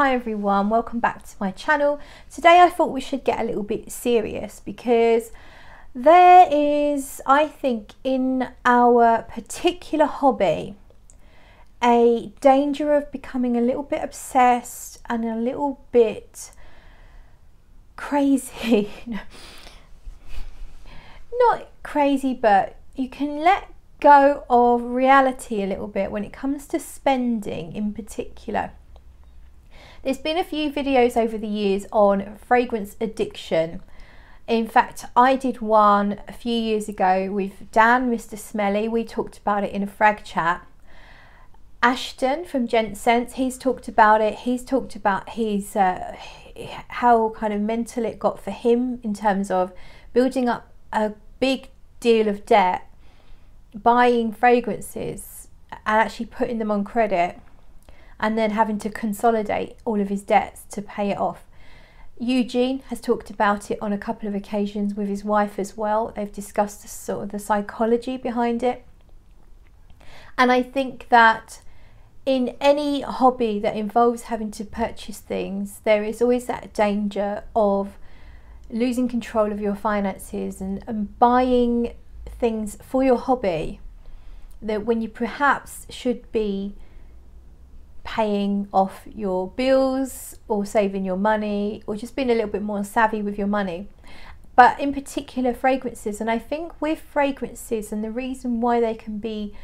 Hi everyone, welcome back to my channel. Today I thought we should get a little bit serious because there is, I think, in our particular hobby, a danger of becoming a little bit obsessed and a little bit crazy. Not crazy, but you can let go of reality a little bit when it comes to spending in particular. There's been a few videos over the years on fragrance addiction. In fact, I did one a few years ago with Dan, Mr. Smelly. We talked about it in a frag chat. Ashton from Gent Sense, he's talked about it. He's talked about his how kind of mental it got for him in terms of building up a big deal of debt, buying fragrances and actually putting them on credit, and then having to consolidate all of his debts to pay it off. Eugene has talked about it on a couple of occasions with his wife as well. They've discussed sort of the psychology behind it. And I think that in any hobby that involves having to purchase things, there is always that danger of losing control of your finances and buying things for your hobby that when you perhaps should be paying off your bills or saving your money or just being a little bit more savvy with your money. But in particular fragrances, and I think with fragrances, and the reason why they can be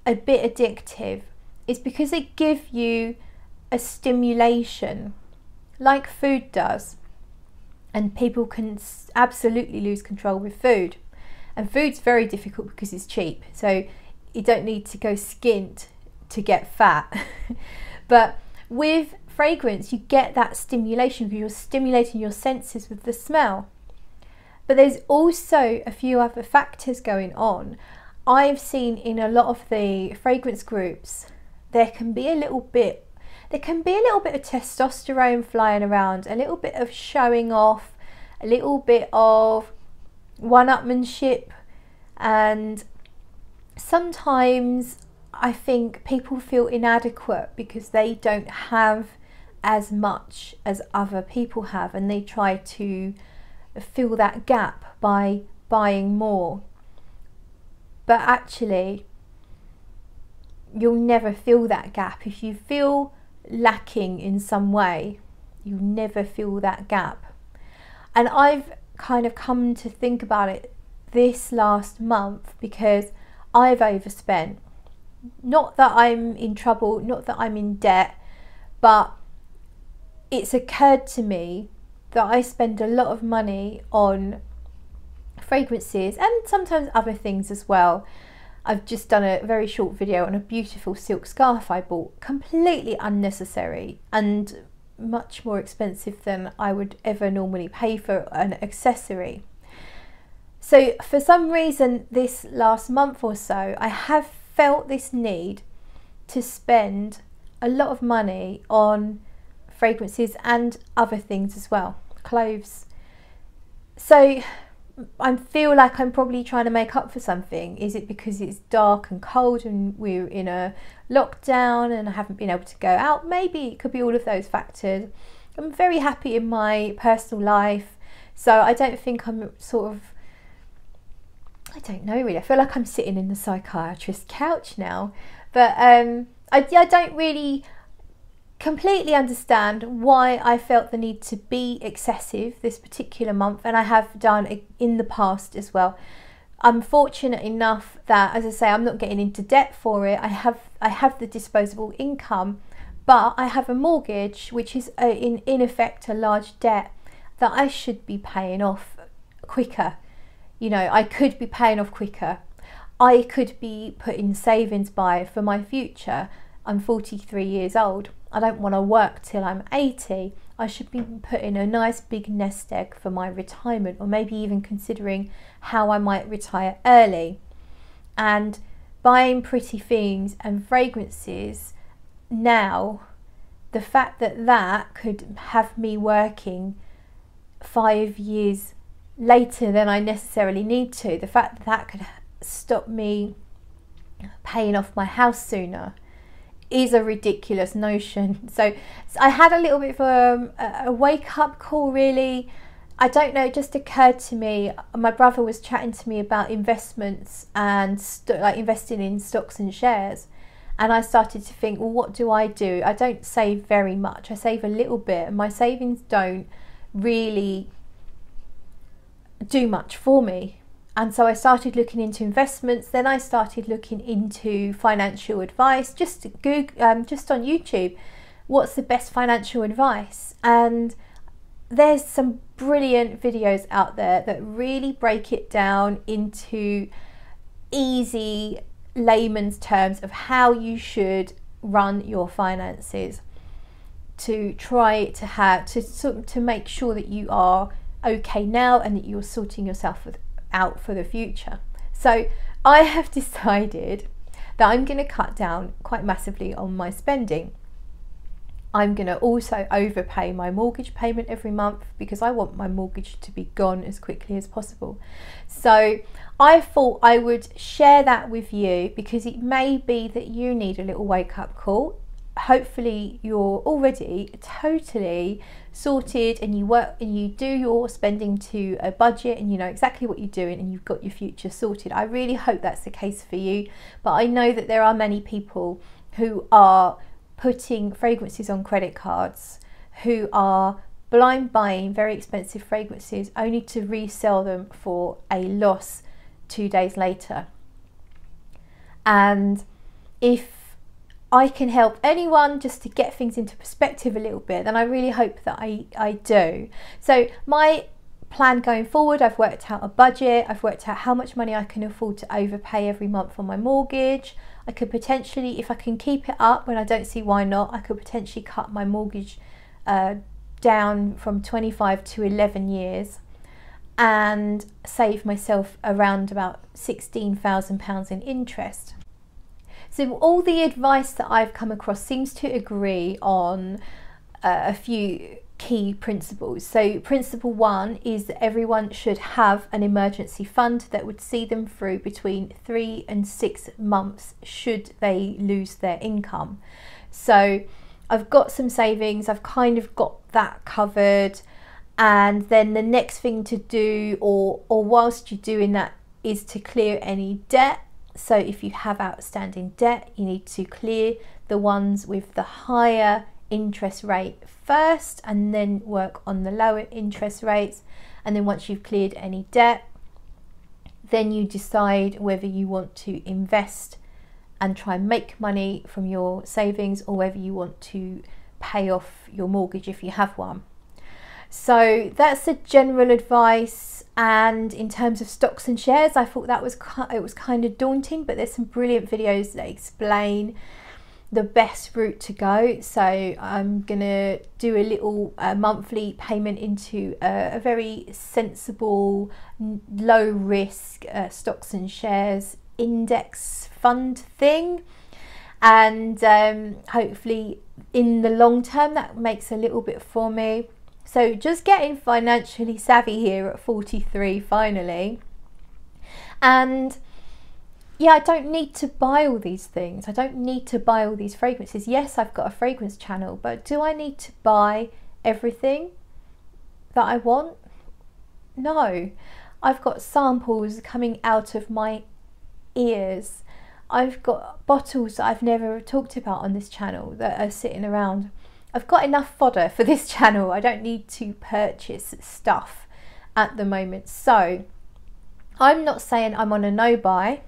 a bit addictive is because they give you a stimulation like food does, and people can absolutely lose control with food. And food's very difficult because it's cheap, so you don't need to go skint to get fat. But with fragrance you get that stimulation because you're stimulating your senses with the smell. But there's also a few other factors going on. I've seen in a lot of the fragrance groups there can be a little bit of testosterone flying around, a little bit of showing off, a little bit of one-upmanship, and sometimes I think people feel inadequate because they don't have as much as other people have, and they try to fill that gap by buying more. But actually, you'll never fill that gap. If you feel lacking in some way, you'll never fill that gap. And I've kind of come to think about it this last month because I've overspent. Not that I'm in trouble, not that I'm in debt, but it's occurred to me that I spend a lot of money on fragrances and sometimes other things as well. I've just done a very short video on a beautiful silk scarf I bought, completely unnecessary and much more expensive than I would ever normally pay for an accessory. So for some reason this last month or so I have felt this need to spend a lot of money on fragrances and other things as well, clothes. So I feel like I'm probably trying to make up for something. Is it because it's dark and cold and we're in a lockdown and I haven't been able to go out? Maybe it could be all of those factors. I'm very happy in my personal life, so I don't think I'm sort of, I don't know really, I feel like I'm sitting in the psychiatrist's couch now. But I don't really completely understand why I felt the need to be excessive this particular month, and I have done in the past as well. I'm fortunate enough that, as I say, I'm not getting into debt for it. I have the disposable income, but I have a mortgage which is in effect a large debt that I should be paying off quicker. You know, I could be paying off quicker. I could be putting savings by for my future. I'm 43 years old. I don't want to work till I'm 80. I should be putting a nice big nest egg for my retirement, or maybe even considering how I might retire early. And buying pretty things and fragrances now, the fact that that could have me working 5 years later than I necessarily need to, the fact that that could stop me paying off my house sooner, is a ridiculous notion. So I had a little bit of a wake-up call, really. I don't know, it just occurred to me, my brother was chatting to me about investments and like investing in stocks and shares, and I started to think, well, what do? I don't save very much. I save a little bit, and my savings don't really do much for me. And so I started looking into investments. Then I started looking into financial advice, just Google, just on YouTube, what's the best financial advice? And there's some brilliant videos out there that really break it down into easy layman's terms of how you should run your finances, to try to have to make sure that you are okay now and that you're sorting yourself out for the future. So I have decided that I'm going to cut down quite massively on my spending. I'm going to also overpay my mortgage payment every month because I want my mortgage to be gone as quickly as possible. So I thought I would share that with you because it may be that you need a little wake-up call. Hopefully you're already totally sorted and you work and you do your spending to a budget and you know exactly what you're doing and you've got your future sorted. I really hope that's the case for you, but I know that there are many people who are putting fragrances on credit cards, who are blind buying very expensive fragrances only to resell them for a loss 2 days later. And if I can help anyone just to get things into perspective a little bit, then I really hope that I do. So my plan going forward, I've worked out a budget, I've worked out how much money I can afford to overpay every month on my mortgage. I could potentially, if I can keep it up, when I don't see why not, I could potentially cut my mortgage down from 25 to 11 years and save myself around about £16,000 in interest. So all the advice that I've come across seems to agree on a few key principles. So principle 1 is that everyone should have an emergency fund that would see them through between 3 and 6 months should they lose their income. So I've got some savings, I've kind of got that covered, and then the next thing to do, or whilst you're doing that, is to clear any debt. So if you have outstanding debt, you need to clear the ones with the higher interest rate first and then work on the lower interest rates. And then once you've cleared any debt, then you decide whether you want to invest and try and make money from your savings or whether you want to pay off your mortgage if you have one. So that's the general advice. And in terms of stocks and shares, I thought that was kind of daunting, but there's some brilliant videos that explain the best route to go. So I'm gonna do a little monthly payment into a very sensible, low risk stocks and shares index fund thing, and hopefully in the long term that makes a little bit for me. So just getting financially savvy here at 43 finally. And yeah, I don't need to buy all these things. I don't need to buy all these fragrances. Yes, I've got a fragrance channel, but do I need to buy everything that I want? No. I've got samples coming out of my ears. I've got bottles that I've never talked about on this channel that are sitting around. I've got enough fodder for this channel. I don't need to purchase stuff at the moment. So I'm not saying I'm on a no buy.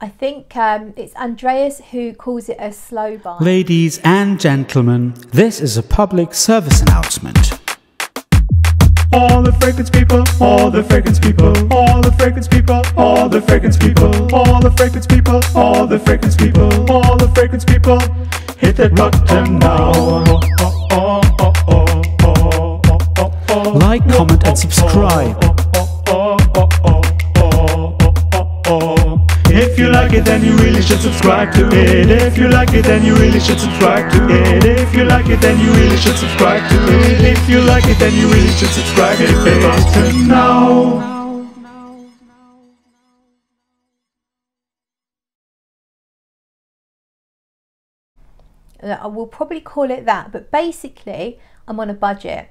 I think it's Andreas who calls it a slow buy. Ladies and gentlemen, this is a public service announcement. All the fragrance people, all the fragrance people, all the fragrance people, all the fragrance people, all the fragrance people, all the fragrance people, all the fragrance people, hit that button now. Like, comment and subscribe. If you like it, then you really should subscribe to it. If you like it, then you really should subscribe to it. If you like it, then you really should subscribe to it. If you like it, then you really should subscribe to it. Hit the button now. I will probably call it that, but basically I'm on a budget.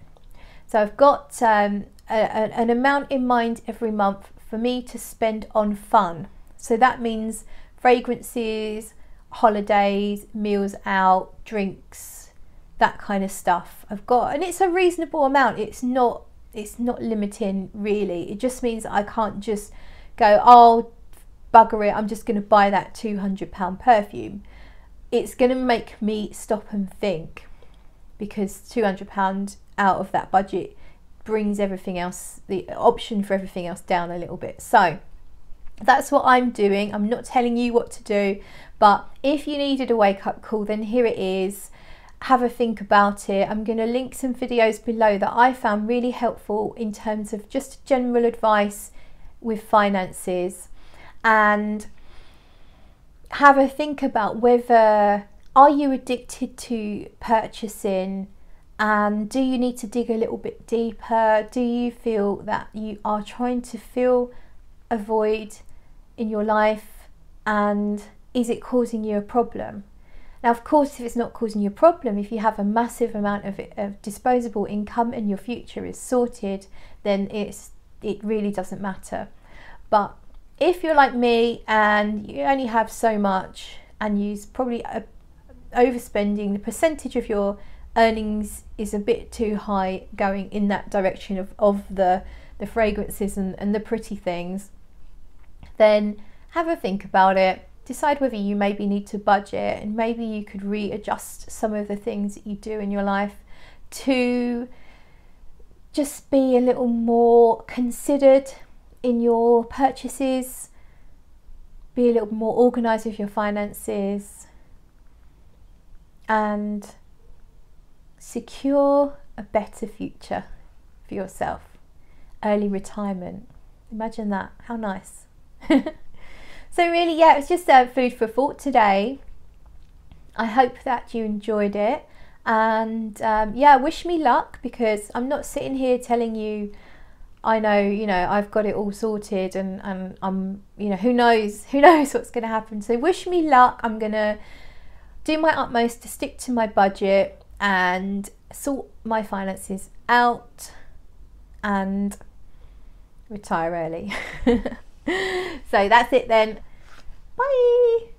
So I've got an amount in mind every month for me to spend on fun. So that means fragrances, holidays, meals out, drinks, that kind of stuff. I've got, and it's a reasonable amount. It's not limiting really. It just means that I can't just go, oh bugger it, I'm just going to buy that £200 perfume. It's going to make me stop and think, because £200 out of that budget brings everything else, the option for everything else, down a little bit. So that's what I'm doing. I'm not telling you what to do, but if you needed a wake-up call, then here it is. Have a think about it. I'm going to link some videos below that I found really helpful in terms of just general advice with finances, and have a think about whether, are you addicted to purchasing, and do you need to dig a little bit deeper? Do you feel that you are trying to fill a void in your life, and is it causing you a problem? Now, of course, if it's not causing you a problem, if you have a massive amount of disposable income and your future is sorted, then it really doesn't matter. But if you're like me and you only have so much, and you're probably overspending, the percentage of your earnings is a bit too high going in that direction of the fragrances and the pretty things, then have a think about it. Decide whether you maybe need to budget, and maybe you could readjust some of the things that you do in your life to just be a little more considered in your purchases, be a little more organised with your finances, and secure a better future for yourself. Early retirement. Imagine that. How nice. So really, yeah, it's just food for thought today. I hope that you enjoyed it, and yeah, wish me luck, because I'm not sitting here telling you I know, you know, I've got it all sorted, and I'm, you know, who knows what's going to happen. So wish me luck. I'm going to do my utmost to stick to my budget and sort my finances out and retire early. So that's it then. Bye.